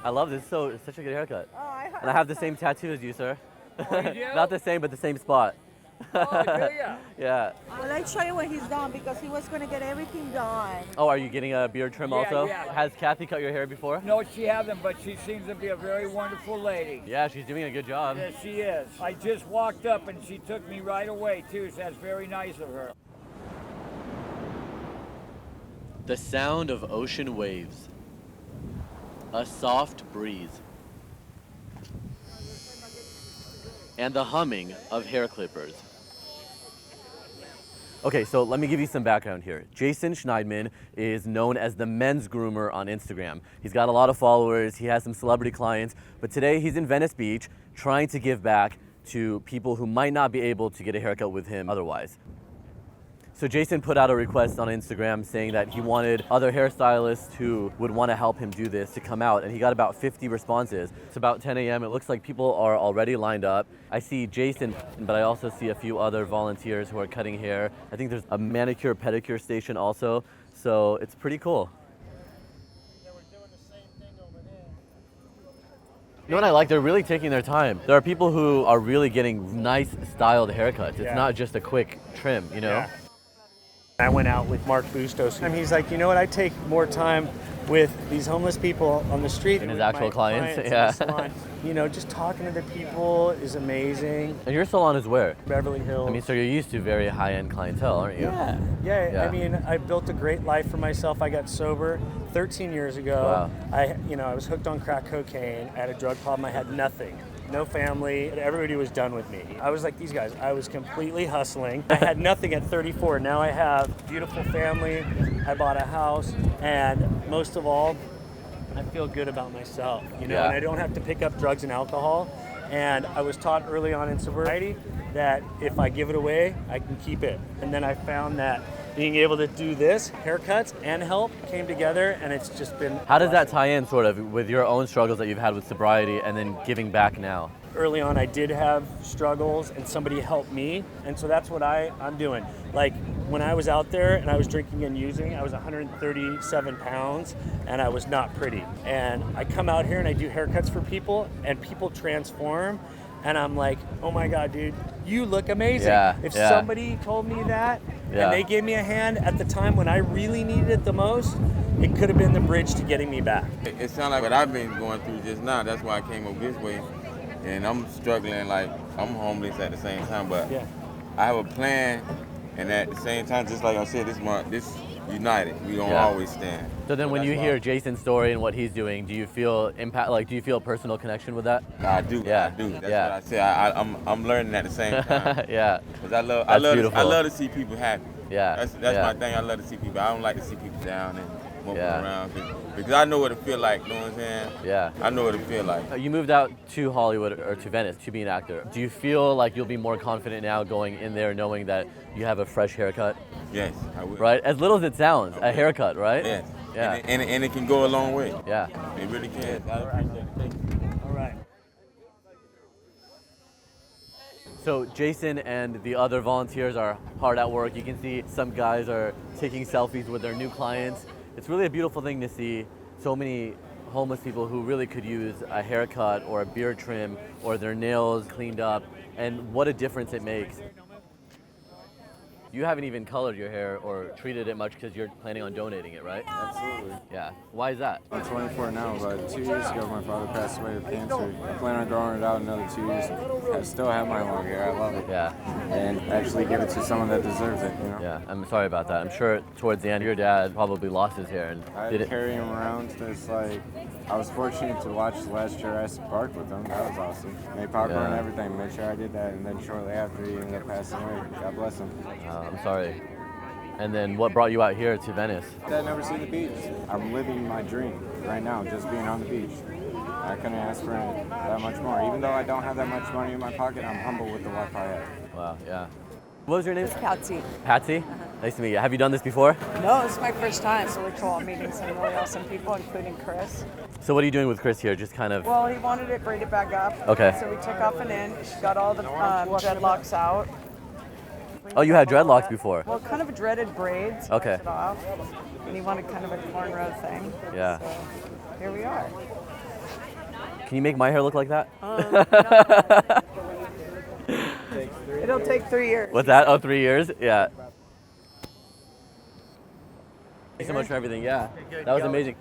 I love this. It's such a good haircut. Oh, And I have the same tattoo as you, sir. Oh, you do? Not the same, but the same spot. Oh, do ya? Yeah. Well, let's show you when he's done because he was going to get everything done. Oh, are you getting a beard trim Yeah, also? yeah. Has Kathy cut your hair before? No, she hasn't, but she seems to be a very wonderful lady. Yeah, she's doing a good job. Yes, she is. I just walked up and she took me right away, too, so that's very nice of her. The sound of ocean waves. A soft breeze. And the humming of hair clippers. Okay, so let me give you some background here. Jason Schneidman is known as the men's groomer on Instagram. He's got a lot of followers, he has some celebrity clients, but today he's in Venice Beach trying to give back to people who might not be able to get a haircut with him otherwise. So Jason put out a request on Instagram saying that he wanted other hairstylists who would want to help him do this to come out, and he got about 50 responses. It's about 10 a.m. It looks like people are already lined up. I see Jason, but I also see a few other volunteers who are cutting hair. I think there's a manicure pedicure station also, so it's pretty cool. You know what I like? They're really taking their time. There are people who are really getting nice styled haircuts. It's not just a quick trim, you know? Yeah. I went out with Mark Bustos, and he's like, you know what, I take more time with these homeless people on the street. And his actual clients, yeah. You know, just talking to the people is amazing. And your salon is where? Beverly Hills. I mean, so you're used to very high-end clientele, aren't you? Yeah. I mean, I built a great life for myself. I got sober 13 years ago. Wow. I was hooked on crack cocaine. I had a drug problem. I had nothing. No family. Everybody was done with me. I was like these guys. I was completely hustling. I had nothing at 34. Now I have a beautiful family. I bought a house. And most of all, I feel good about myself, you know, Yeah. and I don't have to pick up drugs and alcohol. And I was taught early on in sobriety that if I give it away, I can keep it. And then I found that being able to do this, haircuts and help, came together, and it's just been... How does that tie in sort of with your own struggles that you've had with sobriety and then giving back now? Early on, I did have struggles, and somebody helped me, and so that's what I'm doing. Like, when I was out there and I was drinking and using, I was 137 pounds, and I was not pretty. And I come out here and I do haircuts for people, and people transform, and I'm like, oh my God, dude, you look amazing. If somebody told me that, and they gave me a hand at the time when I really needed it the most, it could have been the bridge to getting me back. It sounds like what I've been going through just now. That's why I came up this way. And I'm struggling, like I'm homeless at the same time, but I have a plan, and at the same time, just like I said, this united. We don't always stand. So then when you hear Jason's story and what he's doing, do you feel do you feel a personal connection with that? I do. Yeah. I do. That's what I say. I'm learning at the same time. Yeah. Because I love to see people happy. Yeah. That's my thing. I love to see people. I don't like to see people down and moving around because I know what it feel like. You know what I'm saying? Yeah. I know what it feel like. You moved out to Hollywood or to Venice to be an actor. Do you feel like you'll be more confident now going in there knowing that you have a fresh haircut? Yes, I will. Right? As little as it sounds, a haircut, right? Yes. Yeah. And it can go a long way. Yeah. It really can. I appreciate it. Thank you. All right. So Jason and the other volunteers are hard at work. You can see some guys are taking selfies with their new clients. It's really a beautiful thing to see so many homeless people who really could use a haircut or a beard trim or their nails cleaned up, and what a difference it makes. You haven't even colored your hair or treated it much because you're planning on donating it, right? Absolutely. Yeah. Why is that? I'm 24 now, but 2 years ago my father passed away of cancer. I plan on growing it out another 2 years. I still have my long hair. I love it. Yeah. And actually give it to someone that deserves it, you know? Yeah, I'm sorry about that. I'm sure towards the end your dad probably lost his hair and I did it. carry him around. There's like, I was fortunate to watch the last Jurassic Park with him. That was awesome. Made popcorn and everything. Made sure I did that. And then shortly after he ended up passing away. God bless him. I'm sorry. And then what brought you out here to Venice? I'd never seen the beach. I'm living my dream right now, just being on the beach. I couldn't ask for that much more. Even though I don't have that much money in my pocket, I'm humble with the life I have. Wow, yeah. What was your name? It's Patsy. Patsy? Nice to meet you. Have you done this before? No, this is my first time, so we're cool. Meeting some really awesome people, including Chris. So what are you doing with Chris here? Just kind of... Well, he wanted it braided back up. Okay. So we took off and in. She got all the dreadlocks out. Oh, you had dreadlocks before? Well, kind of a dreaded braid. So Okay. I took it off. And he wanted kind of a cornrow thing. Yeah. So here we are. Can you make my hair look like that? It'll take 3 years. What's that? Oh, 3 years? Yeah. Thanks so much for everything. Yeah, that was amazing.